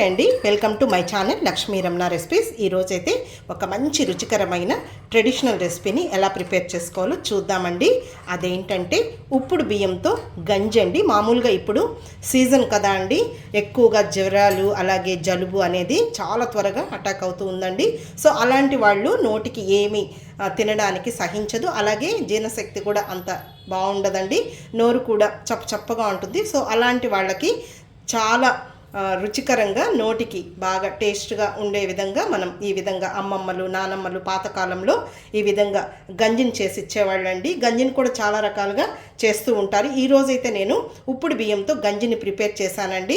అండి, welcome to my channel Lakshmi Ramana recipes. ఈరోజైతే ఒక మంచి రుచికరమైన ట్రెడిషనల్ రెసిపీని ఎలా ప్రిపేర్ చేసుకోవాలో చూద్దామండి. అదేంటంటే ఉప్పుడు బియ్యంతో గంజి అండి. మామూలుగా ఇప్పుడు సీజన్ కదా అండి, ఎక్కువగా జ్వరాలు అలాగే జలుబు అనేది చాలా త్వరగా అటాక్ అవుతూ ఉందండి. సో అలాంటి వాళ్ళు నోటికి ఏమి తినడానికి సహించదు, అలాగే జీర్ణశక్తి కూడా అంత బాగుండదండి, నోరు కూడా చప్పగా ఉంటుంది. సో అలాంటి వాళ్ళకి చాలా రుచికరంగా నోటికి బాగా టేస్ట్గా ఉండే విధంగా మనం ఈ విధంగా అమ్మమ్మలు నానమ్మలు పాతకాలంలో ఈ విధంగా గంజిని చేసి ఇచ్చేవాళ్ళండి. గంజిని కూడా చాలా రకాలుగా చేస్తూ ఉంటారు. ఈరోజైతే నేను ఉప్పుడు బియ్యంతో గంజిని ప్రిపేర్ చేశానండి.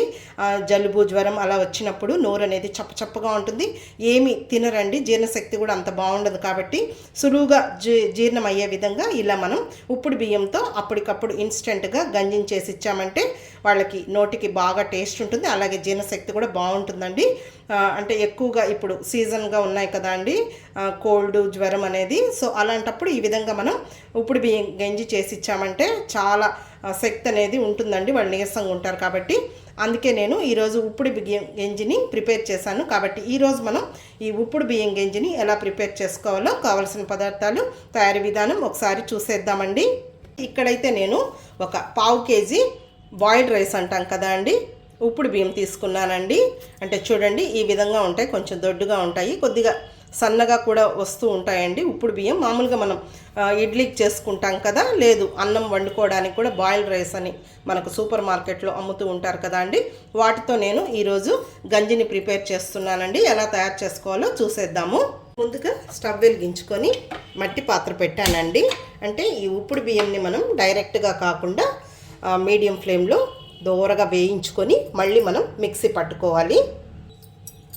జలుబు జ్వరం అలా వచ్చినప్పుడు నోరు అనేది చప్పగా ఉంటుంది, ఏమి తినరండి, జీర్ణశక్తి కూడా అంత బాగుండదు. కాబట్టి సులువుగా జీర్ణం అయ్యే విధంగా ఇలా మనం ఉప్పుడు బియ్యంతో అప్పటికప్పుడు ఇన్స్టెంట్గా గంజిని చేసి ఇచ్చామంటే వాళ్ళకి నోటికి బాగా టేస్ట్ ఉంటుంది, అలాగే జీర్ణశక్తి కూడా బాగుంటుందండి. అంటే ఎక్కువగా ఇప్పుడు సీజన్గా ఉన్నాయి కదా అండి, కోల్డ్ జ్వరం అనేది. సో అలాంటప్పుడు ఈ విధంగా మనం ఉప్పుడు బియ్యం గంజి చేసి ఇచ్చామంటే చాలా శక్తి అనేది ఉంటుందండి, వాళ్ళు నీరసంగా ఉంటారు. కాబట్టి అందుకే నేను ఈరోజు ఉప్పుడు బియ్యం గంజిని ప్రిపేర్ చేశాను. కాబట్టి ఈరోజు మనం ఈ ఉప్పుడు బియ్యం గంజిని ఎలా ప్రిపేర్ చేసుకోవాలో కావాల్సిన పదార్థాలు, తయారీ విధానం ఒకసారి చూసేద్దామండి. ఇక్కడైతే నేను ఒక 1/2 కేజీ బాయిల్డ్ రైస్ అంటాం కదా అండి, ఉప్పుడు బియ్యం తీసుకున్నానండి. అంటే చూడండి ఈ విధంగా ఉంటాయి, కొంచెం దొడ్డుగా ఉంటాయి, కొద్దిగా సన్నగా కూడా వస్తూ ఉంటాయండి. ఉప్పుడు బియ్యం మామూలుగా మనం ఇడ్లీకి చేసుకుంటాం కదా, లేదు అన్నం వండుకోవడానికి కూడా బాయిల్డ్ రైస్ అని మనకు సూపర్ మార్కెట్లో అమ్ముతూ ఉంటారు కదా అండి, వాటితో నేను ఈరోజు గంజిని ప్రిపేర్ చేస్తున్నానండి. ఎలా తయారు చేసుకోవాలో చూసేద్దాము. ముందుగా స్టవ్ వెలిగించుకొని మట్టి పాత్ర పెట్టానండి. అంటే ఈ ఉప్పుడు బియ్యంని మనం డైరెక్ట్గా కాకుండా మీడియం ఫ్లేమ్లో దోరగా వేయించుకొని మళ్ళీ మనం మిక్సీ పట్టుకోవాలి.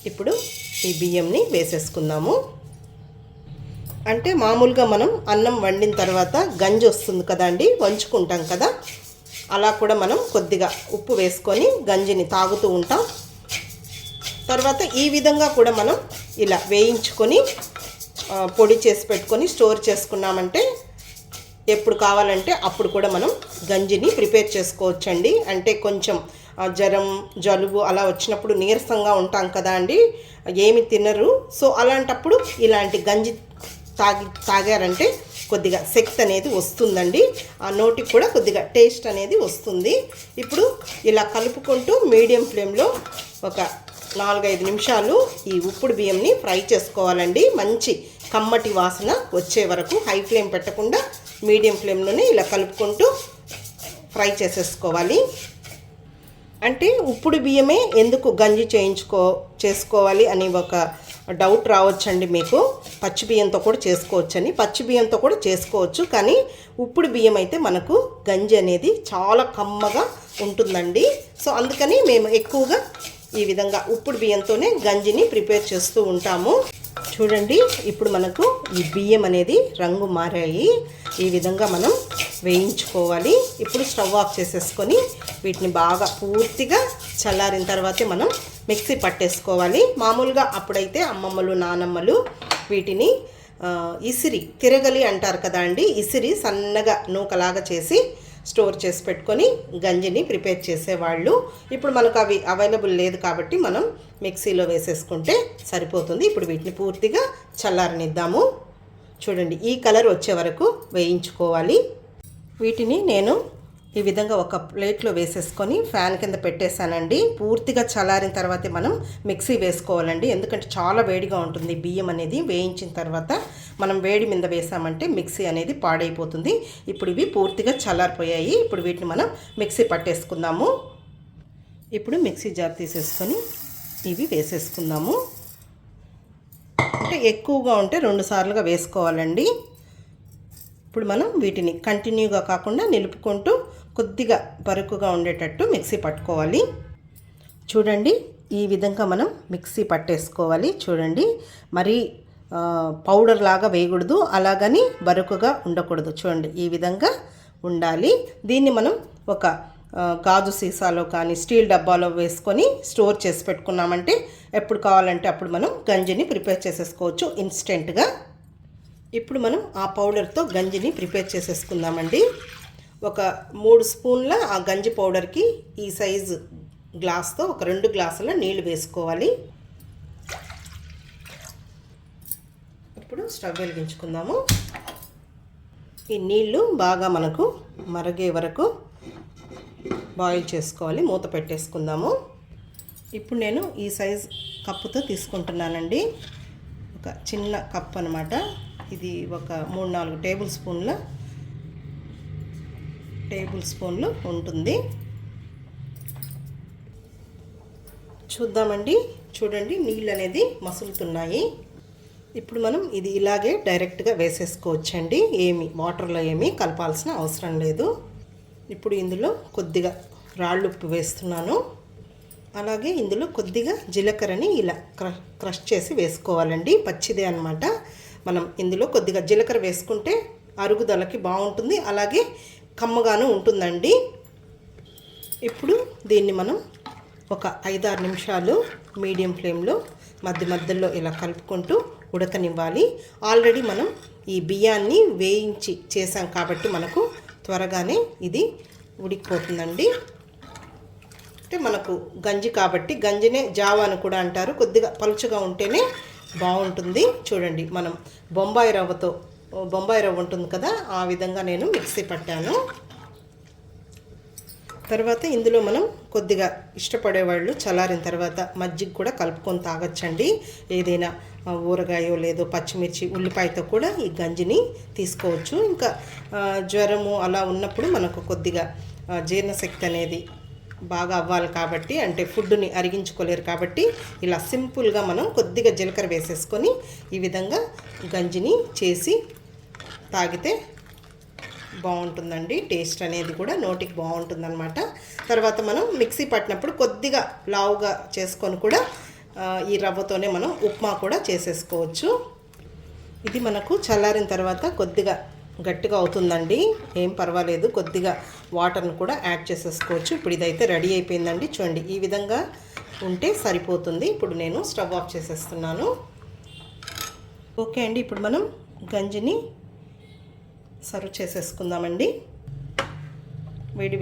ఇప్పుడు ఈ బియ్యంని వేసేసుకుందాము. అంటే మామూలుగా మనం అన్నం వండిన తర్వాత గంజి వస్తుంది కదండి, వంచుకుంటాం కదా, అలా కూడా మనం కొద్దిగా ఉప్పు వేసుకొని గంజిని తాగుతూ ఉంటాం. తర్వాత ఈ విధంగా కూడా మనం ఇలా వేయించుకొని పొడి చేసి పెట్టుకొని స్టోర్ చేసుకున్నామంటే ఎప్పుడు కావాలంటే అప్పుడు కూడా మనం గంజిని ప్రిపేర్ చేసుకోవచ్చండి. అంటే కొంచెం జ్వరం జలుబు అలా వచ్చినప్పుడు నీరసంగా ఉంటాం కదా అండి, ఏమి తినరు. సో అలాంటప్పుడు ఇలాంటి గంజి తాగారంటే కొద్దిగా శక్తి అనేది వస్తుందండి, ఆ నోటికి కూడా కొద్దిగా టేస్ట్ అనేది వస్తుంది. ఇప్పుడు ఇలా కలుపుకుంటూ మీడియం ఫ్లేమ్లో ఒక 4-5 నిమిషాలు ఈ ఉప్పుడు బియ్యంని ఫ్రై చేసుకోవాలండి. మంచి కమ్మటి వాసన వచ్చే వరకు హై ఫ్లేమ్ పెట్టకుండా మీడియం ఫ్లేమ్లోనే ఇలా కలుపుకుంటూ ఫ్రై చేసేసుకోవాలి. అంటే ఉప్పుడు బియ్యమే ఎందుకు గంజి చేసుకోవాలి అని ఒక డౌట్ రావచ్చండి మీకు. పచ్చి బియ్యంతో కూడా చేసుకోవచ్చని. పచ్చి బియ్యంతో కూడా చేసుకోవచ్చు, కానీ ఉప్పుడు బియ్యం అయితే మనకు గంజి అనేది చాలా కమ్మగా ఉంటుందండి. సో అందుకని మేము ఎక్కువగా ఈ విధంగా ఉప్పుడు బియ్యంతోనే గంజిని ప్రిపేర్ చేస్తూ ఉంటాము. చూడండి ఇప్పుడు మనకు ఈ బియ్యం అనేది రంగు మారాయి, ఈ విధంగా మనం వేయించుకోవాలి. ఇప్పుడు స్టవ్ ఆఫ్ చేసేసుకొని వీటిని బాగా పూర్తిగా చల్లారిన తర్వాతే మనం మిక్సీ పట్టేసుకోవాలి. మామూలుగా అప్పుడైతే అమ్మమ్మలు నానమ్మలు వీటిని ఇసిరి తిరగలి అంటారు కదా అండి, ఇసిరి సన్నగా నూకలాగా చేసి స్టోర్ చేసి పెట్టుకొని గంజిని ప్రిపేర్ చేసేవాళ్ళు. ఇప్పుడు మనకు అవి అవైలబుల్ లేదు కాబట్టి మనం మిక్సీలో వేసేసుకుంటే సరిపోతుంది. ఇప్పుడు వీటిని పూర్తిగా చల్లారనిద్దాము. చూడండి ఈ కలర్ వచ్చే వరకు వేయించుకోవాలి. వీటిని నేను ఈ విధంగా ఒక ప్లేట్లో వేసేసుకొని ఫ్యాన్ కింద పెట్టేశానండి. పూర్తిగా చల్లారిన తర్వాతే మనం మిక్సీ వేసుకోవాలండి, ఎందుకంటే చాలా వేడిగా ఉంటుంది బియ్యం అనేది. వేయించిన తర్వాత మనం వేడి మీద వేసామంటే మిక్సీ అనేది పాడైపోతుంది. ఇప్పుడు ఇవి పూర్తిగా చల్లారిపోయాయి. ఇప్పుడు వీటిని మనం మిక్సీ పట్టేసుకుందాము. ఇప్పుడు మిక్సీ జార్ తీసేసుకొని ఇవి వేసేసుకుందాము. అంటే ఎక్కువగా ఉంటే 2 సార్లుగా వేసుకోవాలండి. ఇప్పుడు మనం వీటిని కంటిన్యూగా కాకుండా నిలుపుకుంటూ కొద్దిగా బరుకుగా ఉండేటట్టు మిక్సీ పట్టుకోవాలి. చూడండి ఈ విధంగా మనం మిక్సీ పట్టేసుకోవాలి. చూడండి మరీ పౌడర్ లాగా వేయకూడదు, అలాగని బరుకుగా ఉండకూడదు. చూడండి ఈ విధంగా ఉండాలి. దీన్ని మనం ఒక గాజు సీసాలో కానీ స్టీల్ డబ్బాలో వేసుకొని స్టోర్ చేసి పెట్టుకున్నామంటే ఎప్పుడు కావాలంటే అప్పుడు మనం గంజిని ప్రిపేర్ చేసేసుకోవచ్చు ఇన్స్టెంట్గా. ఇప్పుడు మనం ఆ పౌడర్తో గంజిని ప్రిపేర్ చేసేసుకుందామండి. ఒక 3 స్పూన్ల ఆ గంజి పౌడర్కి ఈ సైజు గ్లాస్తో ఒక 2 గ్లాసుల నీళ్లు వేసుకోవాలి. ఇప్పుడు స్టవ్ వెలిగించుకుందాము. ఈ నీళ్లు బాగా మనకు మరిగే వరకు బాయిల్ చేసుకోవాలి. మూత పెట్టేసుకుందాము. ఇప్పుడు నేను ఈ సైజ్ కప్పుతో తీసుకుంటున్నానండి. ఒక చిన్న కప్ అన్నమాట. ఇది ఒక 3-4 టేబుల్ స్పూన్లు ఉంటుంది. చూద్దామండి. చూడండి, నీళ్ళు అనేది మసులుతున్నాయి. ఇప్పుడు మనం ఇది ఇలాగే డైరెక్ట్గా వేసేసుకోవచ్చండి. వాటర్లో ఏమీ కలపాల్సిన అవసరం లేదు. ఇప్పుడు ఇందులో కొద్దిగా రాళ్ళుప్పు వేస్తున్నాను. అలాగే ఇందులో కొద్దిగా జీలకర్రని ఇలా క్రష్ చేసి వేసుకోవాలండి. పచ్చిదే అన్నమాట. మనం ఇందులో కొద్దిగా జీలకర్ర వేసుకుంటే అరుగుదలకి బాగుంటుంది, అలాగే కమ్మగాను ఉంటుందండి. ఇప్పుడు దీన్ని మనం ఒక 5-6 నిమిషాలు మీడియం ఫ్లేమ్లో మధ్యలో ఇలా కలుపుకుంటూ ఉడకనివ్వాలి. ఆల్రెడీ మనం ఈ బియ్యాన్ని వేయించి చేసాం కాబట్టి మనకు త్వరగానే ఇది ఉడికిపోతుందండి. అంటే మనకు గంజి కాబట్టి, గంజినే జావా అని కూడా అంటారు. కొద్దిగా పలుచగా ఉంటేనే బాగుంటుంది. చూడండి, మనం బొంబాయి రవ్వ ఉంటుంది కదా, ఆ విధంగా నేను మిక్సీ పట్టాను. తర్వాత ఇందులో మనం కొద్దిగా ఇష్టపడేవాళ్ళు చల్లారిన తర్వాత మజ్జిగ కూడా కలుపుకొని తాగొచ్చండి. ఏదైనా ఊరగాయో లేదో పచ్చిమిర్చి ఉల్లిపాయతో కూడా ఈ గంజిని తీసుకోవచ్చు. ఇంకా జ్వరము అలా ఉన్నప్పుడు మనకు కొద్దిగా జీర్ణశక్తి అనేది బాగా అవ్వాలి కాబట్టి, అంటే ఫుడ్ని అరిగించుకోలేరు కాబట్టి, ఇలా సింపుల్గా మనం కొద్దిగా జీలకర్ర వేసేసుకొని ఈ విధంగా గంజిని చేసి తాగితే బాగుంటుందండి. టేస్ట్ అనేది కూడా నోటికి బాగుంటుందన్నమాట. తర్వాత మనం మిక్సీ పట్టినప్పుడు కొద్దిగా లావుగా చేసుకొని కూడా ఈ రవ్వతోనే మనం ఉప్మా కూడా చేసేసుకోవచ్చు. ఇది మనకు చల్లారిన తర్వాత కొద్దిగా గట్టిగా అవుతుందండి, ఏం పర్వాలేదు. కొద్దిగా వాటర్ని కూడా యాడ్ చేసేసుకోవచ్చు. ఇప్పుడు ఇదైతే రెడీ అయిపోయిందండి. చూడండి, ఈ విధంగా ఉంటే సరిపోతుంది. ఇప్పుడు నేను స్టవ్ ఆఫ్ చేసేస్తున్నాను. ఓకే అండి, ఇప్పుడు మనం గంజిని సర్వ్ చేసేసుకుందామండి.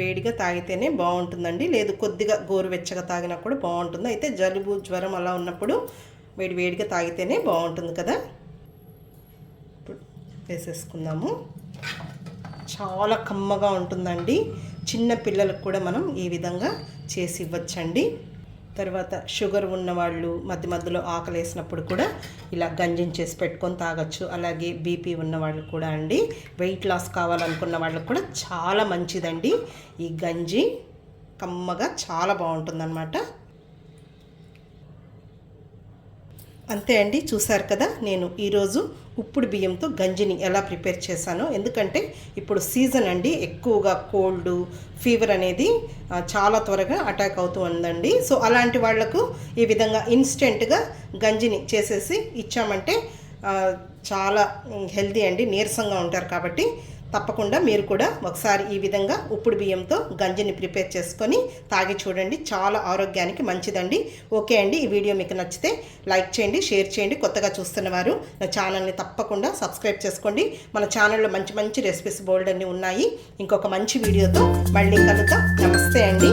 వేడిగా తాగితేనే బాగుంటుందండి, లేదు కొద్దిగా గోరువెచ్చగా తాగినా కూడా బాగుంటుంది. అయితే జలుబు జ్వరం అలా ఉన్నప్పుడు వేడిగా తాగితేనే బాగుంటుంది కదా. ఇప్పుడు వేసేసుకుందాము. చాలా కమ్మగా ఉంటుందండి. చిన్న పిల్లలకు కూడా మనం ఈ విధంగా చేసి ఇవ్వచ్చండి. తర్వాత షుగర్ ఉన్నవాళ్ళు మధ్యలో ఆకలి వేసినప్పుడు కూడా ఇలా గంజిని చేసి పెట్టుకొని తాగొచ్చు. అలాగే బీపీ ఉన్నవాళ్ళు కూడా అండి, వెయిట్ లాస్ కావాలనుకున్న వాళ్ళకు కూడా చాలా మంచిదండి. ఈ గంజి కమ్మగా చాలా బాగుంటుందన్నమాట. అంతే అండి, చూసారు కదా నేను ఈరోజు ఉప్పుడు బియ్యంతో గంజిని ఎలా ప్రిపేర్ చేశానో. ఎందుకంటే ఇప్పుడు సీజన్ అండి, ఎక్కువగా కోల్డ్ ఫీవర్ అనేది చాలా త్వరగా అటాక్ అవుతూ ఉందండి. సో అలాంటి వాళ్లకు ఈ విధంగా ఇన్స్టెంట్గా గంజిని చేసేసి ఇచ్చామంటే చాలా హెల్తీ అండి, నీరసంగా ఉంటారు కాబట్టి తప్పకుండా మీరు కూడా ఒకసారి ఈ విధంగా ఉప్పుడు బియ్యంతో గంజిని ప్రిపేర్ చేసుకొని తాగి చూడండి. చాలా ఆరోగ్యానికి మంచిదండి. ఓకే అండి, ఈ వీడియో మీకు నచ్చితే లైక్ చేయండి, షేర్ చేయండి. కొత్తగా చూస్తున్న వారు నా ఛానల్ని తప్పకుండా సబ్స్క్రైబ్ చేసుకోండి. మన ఛానల్లో మంచి రెసిపీస్ బోల్డ్ అన్నీ ఉన్నాయి. ఇంకొక మంచి వీడియోతో మళ్ళీ కలుద్దాం. నమస్తే అండి.